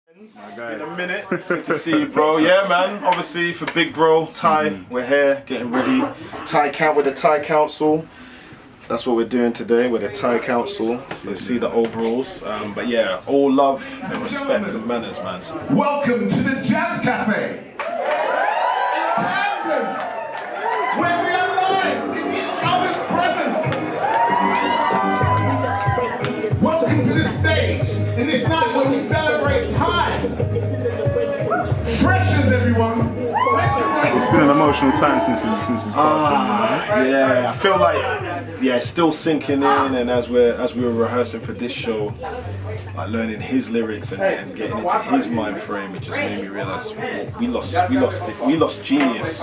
It's been a minute. It's good to see you, bro. Yeah, man. Obviously, for Big Bro, Thai, we're here getting ready. Thai count with the Thai Council. That's what we're doing today with the Thai Council. So let's see the overalls. But yeah, all love and respect and manners, man. Welcome to the Jazz Cafe in Camden, where we are live in each other's presence. Welcome to the stage in this night where we celebrate Thai. Freshers, everyone. It's been an emotional time since his passing. Yeah, I feel like it's still sinking in, and as we were rehearsing for this show, like learning his lyrics and getting into his mind frame, it just made me realize we lost genius.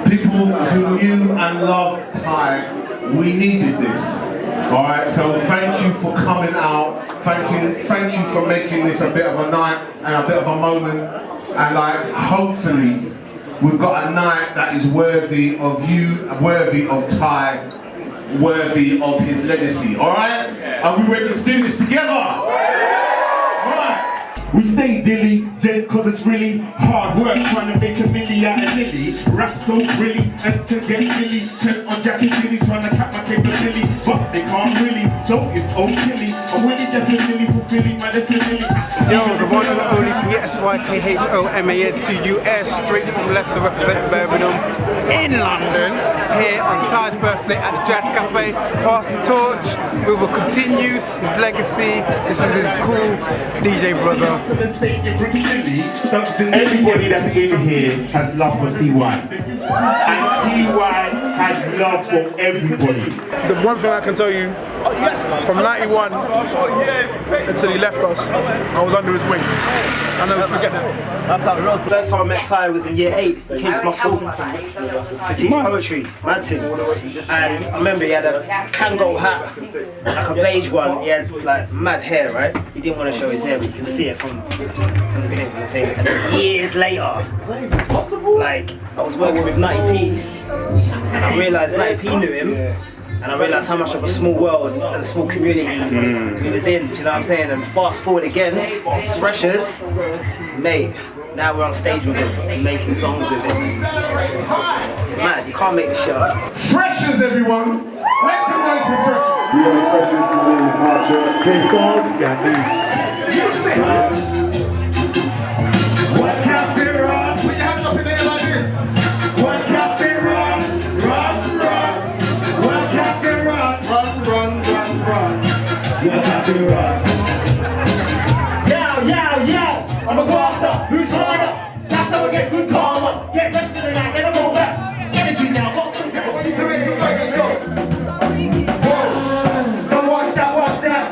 People who knew and loved Thai, we needed this. Alright, so thank you for coming out. Thank you for making this a bit of a night and a bit of a moment. And like, hopefully, we've got a night that is worthy of you, worthy of Thai, worthy of his legacy. Alright? Are we ready to do this together? Alright. We stay dilly, gent, cause it's really hard work trying to make a milli out of Lily. Rap so really, and to get Billy. Sent on Jackie Billy, trying to cap my capability. But they can't really, so it's all killy. I'm really definitely fulfilling my destiny. Yo, the one and only BSYKHOMANTUS, straight from Leicester, representing Birmingham in London, here on Ty's birthday at the Jazz Cafe. Pass the torch, we will continue his legacy. This is his cool DJ brother. Everybody that's in here has love for TY. And TY has love for everybody. The one thing I can tell you, from 91 until he left us, I was under his wing. I'll never forget that. First time I met Ty was in year 8. He came to my school to teach poetry, mad thing. And I remember he had a Kango hat, like a beige one. He had like mad hair, right? He didn't want to show his hair, but you can see it from the thing. And then years later, like I was working with Seanie Tee, and I realised Seanie Tee knew him. And I realised how much of a small world and a small community he was in, do you know what I'm saying? And fast forward again, Freshers, mate, now we're on stage with him, making songs with him. It's mad, you can't make this shit up. Freshers, everyone. Make some noise for Freshers. We are the Freshers, my name is hardship. K-Stars, got these. What cafe rock? Put your hands up in the air like this. What cafe rock? Rock, rock. What cafe rock? Run, run, run, run. What cafe rock? Yow, yow, yow. I'm a go after. Who's harder? That's how I get good karma. Get rested tonight, never go back. Energy now. Welcome to what you doing. Let's go. Whoa. Don't watch that, watch that.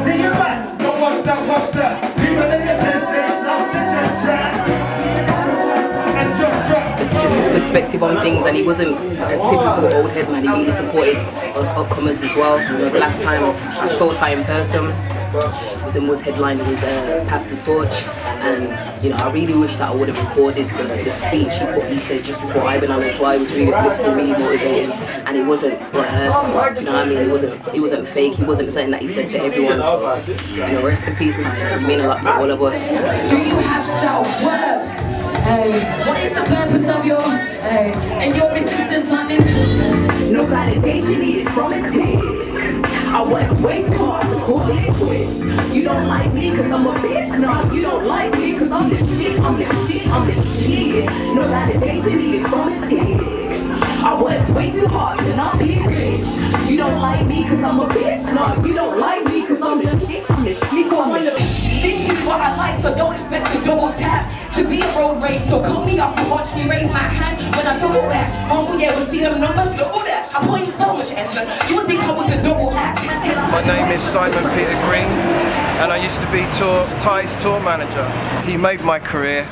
Sing it back. Don't watch that, watch that. People in your business, love to just try. And just try. It's just his perspective on things, and he wasn't a typical old head man. He really supported us upcomers as well. You know, the last time I saw Ty in person was headlining his Pass the Torch, and you know, I really wish that I would have recorded the speech he said just before I went on as well. It was really uplifting, really motivating, and it wasn't rehearsed. You know what I mean? It wasn't fake. He wasn't saying that he said to everyone. So, you know, rest in peace, Ty. You mean a lot to all of us. Do you have self-worth? Hey, what is the purpose of your and your resistance on this? No validation needed from a tick. I worked way too hard to call it quits. You don't like me cause I'm a bitch. No, you don't like me cause I'm the shit. I'm the shit. I'm the shit. No validation needed from a tick. I worked way too hard to not be rich. You don't like me cause I'm a bitch. No, you don't like me cause I'm the shit. I'm the shit. I'm the stick to what I like, so don't expect a double tap to be a road rage. So cut me off and watch me raise my hand when I double back. Humble, yeah, we'll see them numbers, look all that. I put in so much effort, you would think I was a double act. My name is Simon Peter Green, and I used to be Ty's tour manager. He made my career.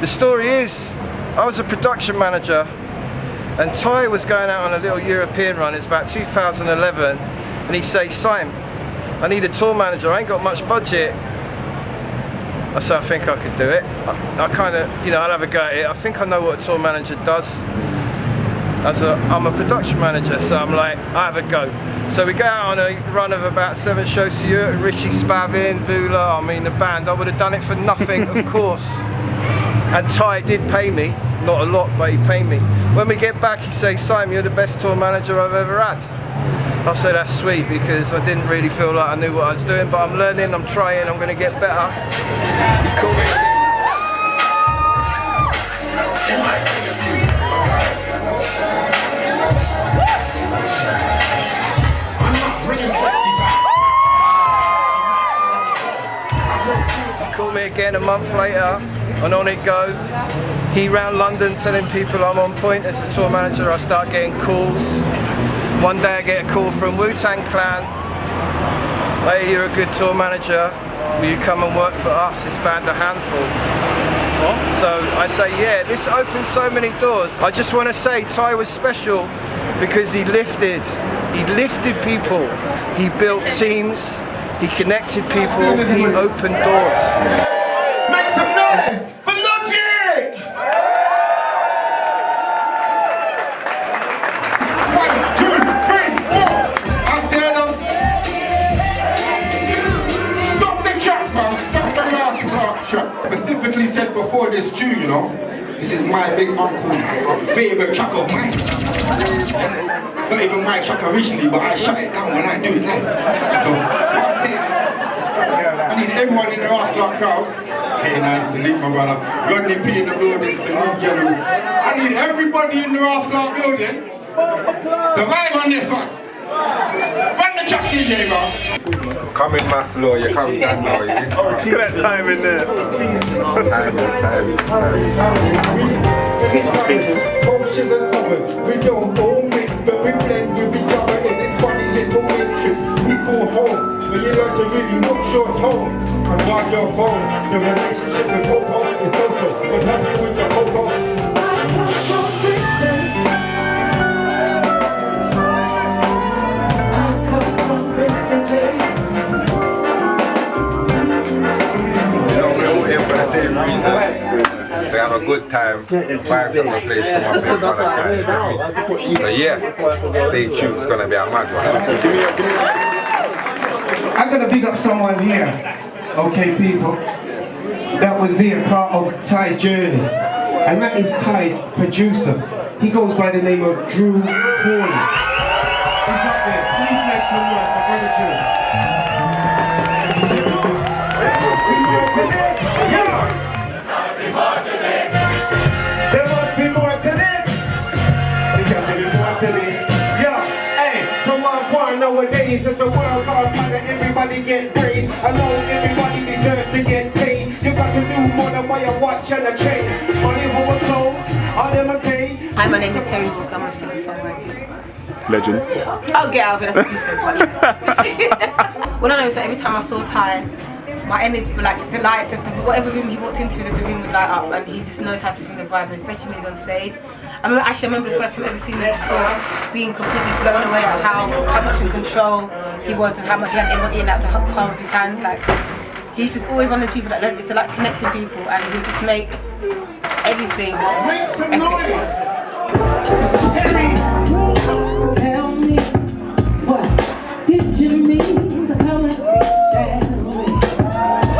The story is, I was a production manager, and Ty was going out on a little European run. It's about 2011, and he said, "Simon, I need a tour manager, I ain't got much budget." I said, "I think I could do it." I kind of, you know, I'll have a go at it. I think I know what a tour manager does. I'm a production manager, so I'm like, I have a go. So we go out on a run of about 7 shows to Europe, Richard Spaven, Vula, I mean the band. I would have done it for nothing, of course. And Ty did pay me, not a lot, but he paid me. When we get back, he says, Simon, you're the best tour manager I've ever had. I say that's sweet because I didn't really feel like I knew what I was doing, but I'm learning, I'm trying, I'm going to get better. Cool. Call me again a month later, and on it go. He round London telling people I'm on point as a tour manager. I start getting calls. One day I get a call from Wu-Tang Clan. Hey, you're a good tour manager. Will you come and work for us? This band A Handful. What? So I say, yeah, this opened so many doors. I just want to say Ty was special because he lifted people. He built teams. He connected people. He opened doors. Make some noise for Logic! 1, 2, 3, 4. I said, stop the chat, man. Stop the last chat. Specifically said before this tune, you know, this is my big uncle's favorite track of mine. It's not even my track originally, but I shut it down when I do it live. So what I'm saying is, I need everyone in the Ask Clark crowd. Hey, nice, salute my brother. Rodney P in the building, salute General. I need everybody in the Ask Clark building to vibe on this one. Run the track, DJ, man. Come in my slow, you come down now. Look at that time in there. Potions and lovers, we don't all mix, but we blend with each other in this funny little matrix we call home. When you learn to really watch your tone and watch your phone, the relationship with Coco is social. What's happening with your Coco? To have a good time, vibe from a place from a big fun time. So yeah, stay tuned, it's gonna be a mad one. I'm gonna big up someone here, okay people, that was there, part of Ty's journey, and that is Ty's producer. He goes by the name of Drew Corley. He's up there, please make some noise for Brother Drew. There must be more to this. There's got to be more to this. Yo, hey, so I'm nowadays. If the world got better, everybody get paid. I know everybody deserves to get paid. You got to do more than what you watch and a chase. Money over clothes, all them I say. Hi, my name is Terri Walker. I'm a singer-songwriter. Legend. Oh, get out of here. That's what you said, Well, I know is that every time I saw Ty, my energy, like the light, whatever room he walked into, the room would light up, and he just knows how to bring the vibe, especially when he's on stage. I remember the first time I ever seen him before, being completely blown away at how much in control he was and how much he had everyone in at the palm of his hand. Like, he's just always one of those people that used to like connecting people, and he'll just make everything epic. Tell me, what did you mean to come at me that way?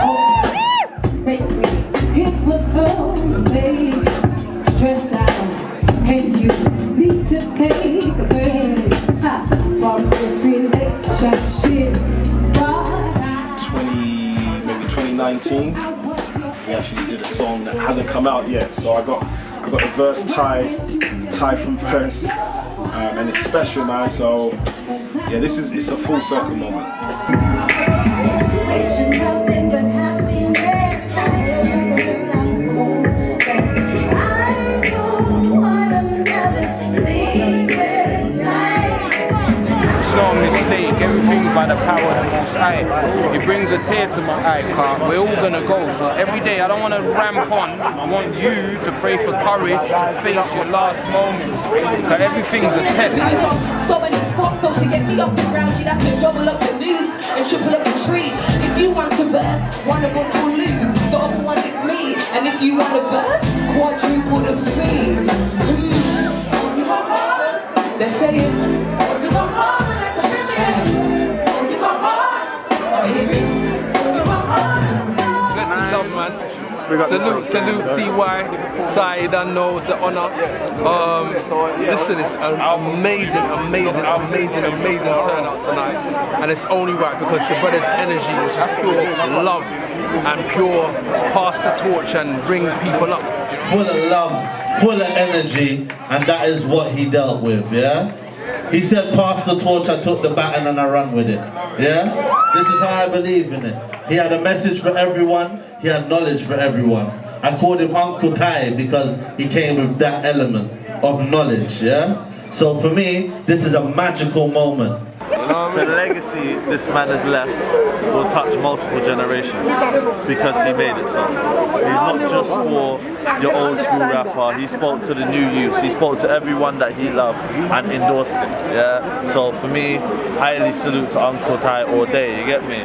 Oh, baby, it was a mistake. Stressed out, and you need to take a break from this relationship. Maybe 2019. We actually did a song that hasn't come out yet, so I got the verse Ty from verse, and it's special, man. So yeah, it's a full circle moment. It's not a mistake, everything's by the power of the Most High. It brings a tear to my eye, car. We're all gonna go, so every day I don't want to ramp on. I want you to pray for courage to face your last moments. So everything's a test. Stopping this fuck, so to get me off the ground, you'd have to double up the news and triple up the tree. If you want to verse, one of us will lose. The other one is me, and if you want to verse, quadruple the fee. Let's say it. Salute TY, Ty, you don't know, it's an honor. Listen, it's an amazing turnout tonight. And it's only right because the brother's energy is just pure love and pure pass the torch and bring people up. Full of love, full of energy, and that is what he dealt with, yeah? He said, pass the torch, I took the baton and I ran with it, yeah? This is how I believe in it. He had a message for everyone, he had knowledge for everyone. I called him Uncle Ty because he came with that element of knowledge, yeah? So for me, this is a magical moment. The legacy this man has left will touch multiple generations because he made it so. He's not just for your old school rapper, he spoke to the new youth, he spoke to everyone that he loved and endorsed him, yeah? So for me, highly salute to Uncle Ty all day, you get me?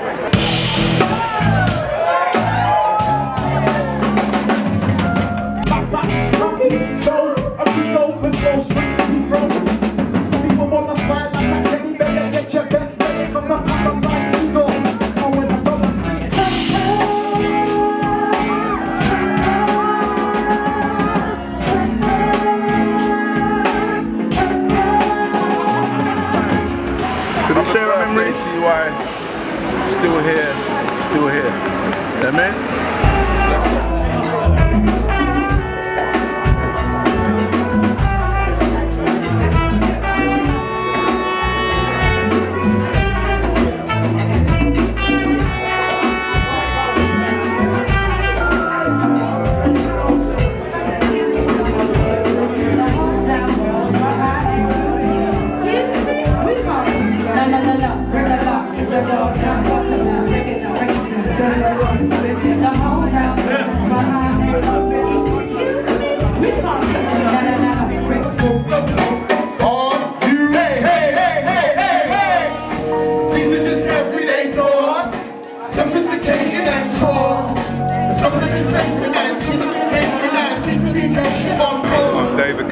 Still here. Amen.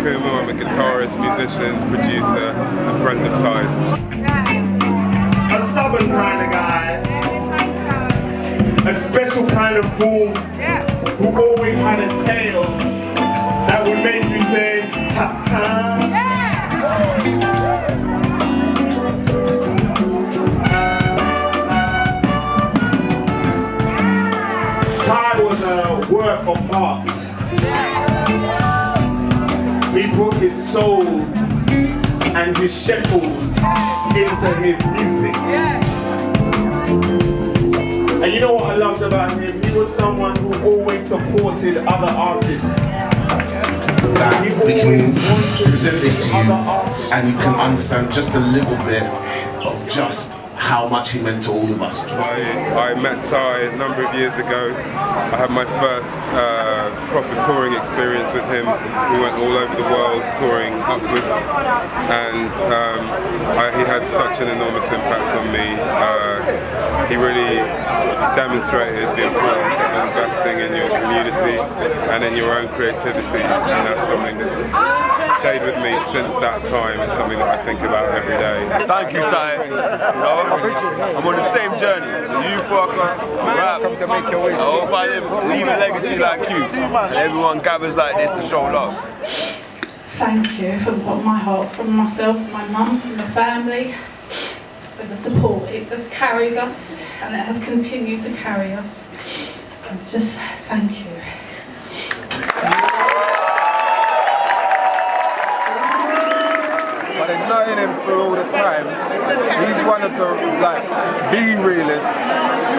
I'm a guitarist, musician, producer, and friend of Ty's. A stubborn kind of guy, a special kind of fool who always had a tale that would make you say, ha ha. Ty was a work of art. He put his soul and his shekels into his music. And you know what I loved about him? He was someone who always supported other artists. That we can present this to you and you can understand just a little bit of just how much he meant to all of us. I met Ty a number of years ago. I had my first proper touring experience with him. We went all over the world touring upwards, and he had such an enormous impact on me. He really demonstrated the importance of investing in your community and in your own creativity, and that's something that's stayed with me since that time. It's something that I think about every day. Thank you, Ty. I'm on the same journey. The youth worker, rap. I hope I leave a legacy like you. And everyone gathers like this to show love. Thank you from the bottom of my heart, from myself, my mum, from the family, for the support. It just carried us and it has continued to carry us. And just thank you. But in knowing him through all this time, he's one of the realest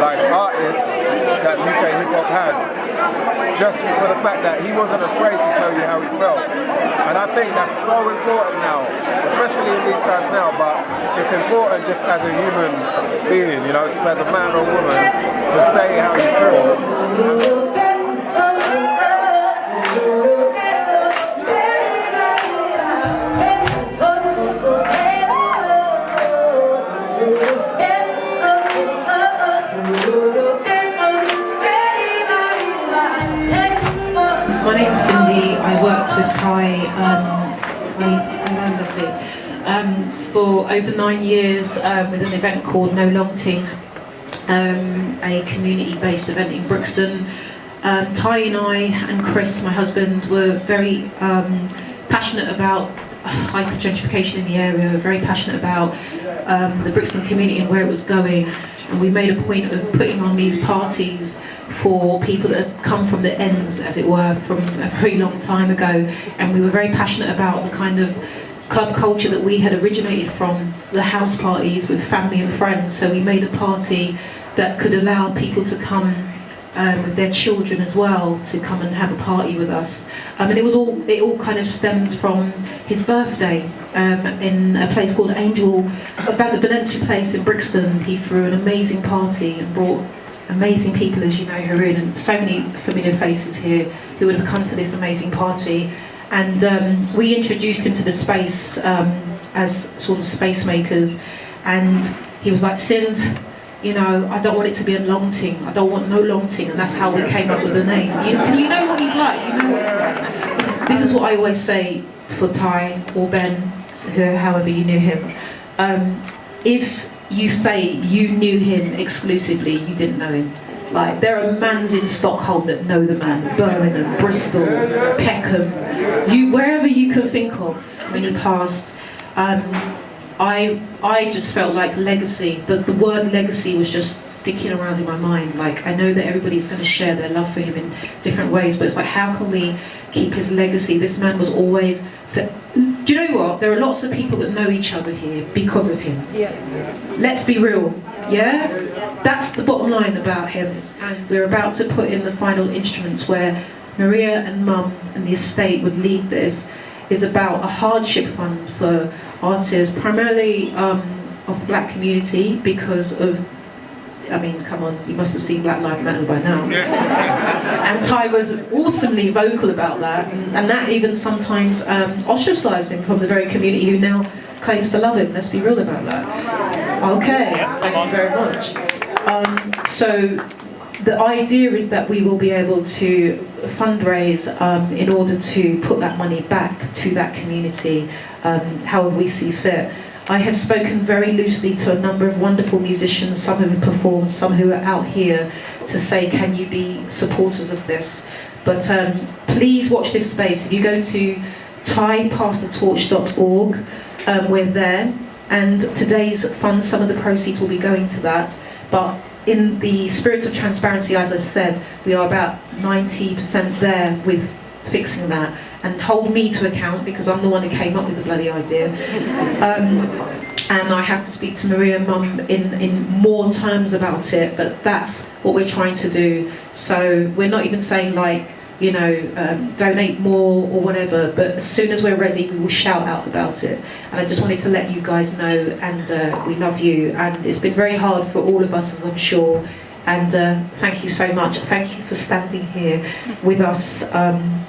artists that UK hip hop had. Just for the fact that he wasn't afraid to tell you how he felt. And I think that's so important now, especially in these times now, but it's important just as a human being, you know, just as a man or woman, to say how you feel. My name's Cindy. I worked with Ty, for over 9 years with an event called No Long Ting, a community-based event in Brixton. Ty and I and Chris, my husband, were very passionate about hyper-gentrification in the area, were very passionate about the Brixton community and where it was going. And we made a point of putting on these parties for people that had come from the ends, as it were, from a very long time ago. And we were very passionate about the kind of club culture that we had originated from, the house parties with family and friends. So we made a party that could allow people to come with their children as well, to come and have a party with us. And it all kind of stemmed from his birthday in a place called Valencia Place in Brixton. He threw an amazing party and brought amazing people, as you know, who are in, and so many familiar faces here who would have come to this amazing party. And we introduced him to the space as sort of space makers, and he was like, Sind, you know, I don't want it to be a long thing. I don't want no long thing, and that's how we came up with the name. You know what he's like. You know what he's like. This is what I always say for Ty or Ben, however you knew him. If you say you knew him exclusively, you didn't know him. Like, there are mans in Stockholm that know the man, Birmingham, Bristol, Peckham, wherever you can think of when he passed. I just felt like legacy, the word legacy was just sticking around in my mind. Like, I know that everybody's going to share their love for him in different ways, but it's like, how can we keep his legacy? This man was always... Do you know what? There are lots of people that know each other here because of him. Yeah. Let's be real, yeah? That's the bottom line about him. And we're about to put in the final instruments where Maria and Mum and the estate would lead this. Is about a hardship fund for artists, primarily of the black community, because of, I mean, come on, you must have seen Black Lives Matter by now. And Ty was awesomely vocal about that, and that even sometimes ostracised him from the very community who now claims to love him. Let's be real about that. Okay, thank you very much. So the idea is that we will be able to fundraise in order to put that money back to that community, however we see fit. I have spoken very loosely to a number of wonderful musicians, some who have performed, some who are out here, to say, can you be supporters of this? But please watch this space. If you go to typassthetorch.org, we're there, and today's funds, some of the proceeds will be going to that. But in the spirit of transparency, as I've said, we are about 90% there with fixing that. And hold me to account, because I'm the one who came up with the bloody idea. And I have to speak to Maria and Mum in more terms about it, but that's what we're trying to do. So we're not even saying, like, you know, donate more or whatever, but as soon as we're ready, we will shout out about it. And I just wanted to let you guys know, and we love you. And it's been very hard for all of us, as I'm sure. And thank you so much. Thank you for standing here with us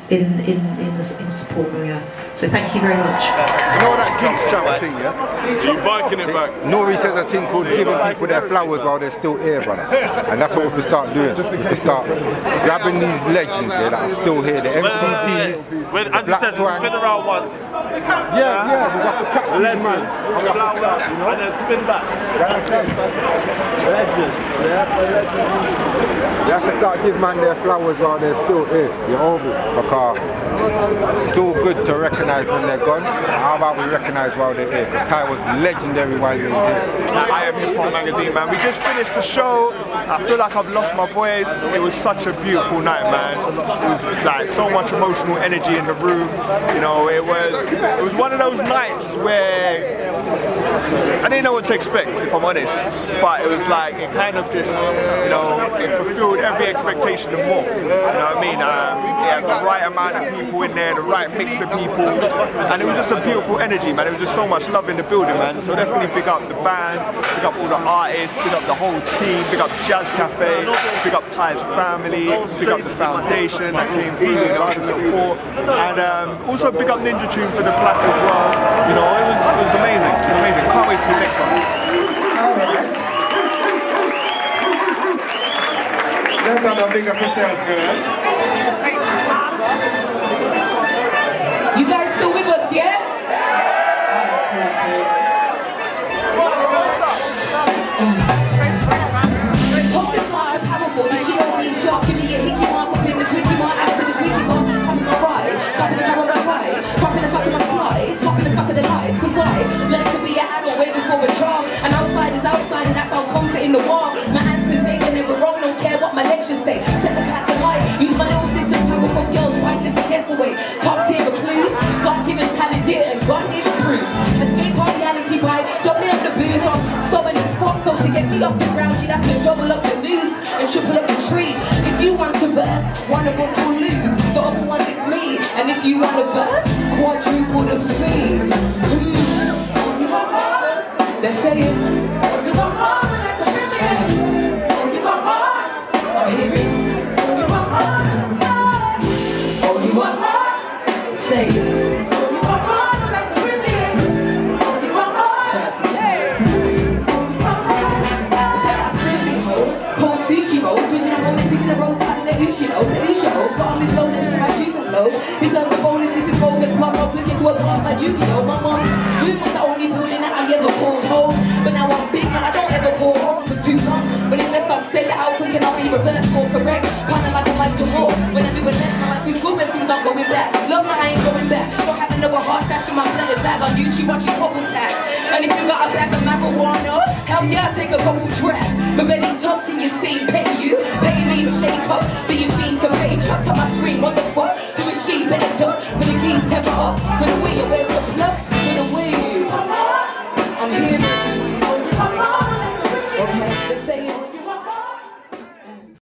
in support, Maria. So thank you very much. You know that drinks champ thing, yeah? You're biking it back. Nori says a thing called giving people their flowers while they're still here, brother. And that's what we start doing. We start grabbing these legends here that are still here. The MCDs, as he says, we'll spin around once. Yeah, we got to catch legends. And then spin back. Legends. You have to start giving man their flowers while they're still here. You're obvious. Because it's all good to recognise when they're gone. How about we recognise while they're here? Because Ty was legendary while he was here. I Am Hip Hop Magazine, man. We just finished the show. I feel like I've lost my voice. It was such a beautiful night, man. It was like so much emotional energy in the room. You know, it was one of those nights where I didn't know what to expect, if I'm honest. But it was like, it kind of just, you know, it fulfilled every expectation and more. You know what I mean? It had the right amount of people in there, the right mix of people, and it was just a beautiful energy, man. It was just so much love in the building, man. So definitely big up the band, big up all the artists, big up the whole team, big up Jazz Cafe, big up Ty's family, big up the foundation that came through with us to support, and also big up Ninja Tune for the plaque as well. You know, it was amazing. It was amazing. Can't wait to the next one. Let's have a big up yourself, girl. You guys still with us, yeah? Talk this line is powerful. This shit only is sharp. Give me a hickey mark. in the wall. My answers, they can never wrong, don't care what my lectures say. Set the class in light, use my little sister power from girls, bikers, the getaway. Top tier recluse, God-given talent, yeah, and God-given proofs. Escape our reality by doubling the booze on stubborn as fuck, so to get me off the ground, you'd have to double up the news and triple up the tree. If you want to verse, one of us will lose, the other one is me. And if you want a verse, quadruple the fee. Let's say it. You want more, let's appreciate it. You want more, I hear it. You want more, oh, you want more, say it. You want more, let's appreciate it. You want more, say it. You want more, say I'm tripping, ho. Cold sushi rolls, switching up on the ticket and roll time that you should know. Say these shows, but I'm in low, let me try shoes and low. These are the bonus, this is focus, plug up, flicking to a class like Yu-Gi-Oh! My mom, you was the only building that I ever called home. But now I'm big, now I don't ever call home for too long. When it's left unsaid, the outcome cannot be reversed or correct. Kinda like I like to more. When I do a lesson, I like to school when things aren't going back. Love like I ain't going back. Don't have another heart stashed in my flooded bag on YouTube watching couple tags. And if you got a bag of marijuana, hell yeah, I'll take a couple tracks. My belly tucks in your seat, pay you. Pay me to shake up, then your jeans can pay. Chucked on my screen, what the fuck? Who is she? Better duck. For the keys, temper up. For the wheel, where's the plug?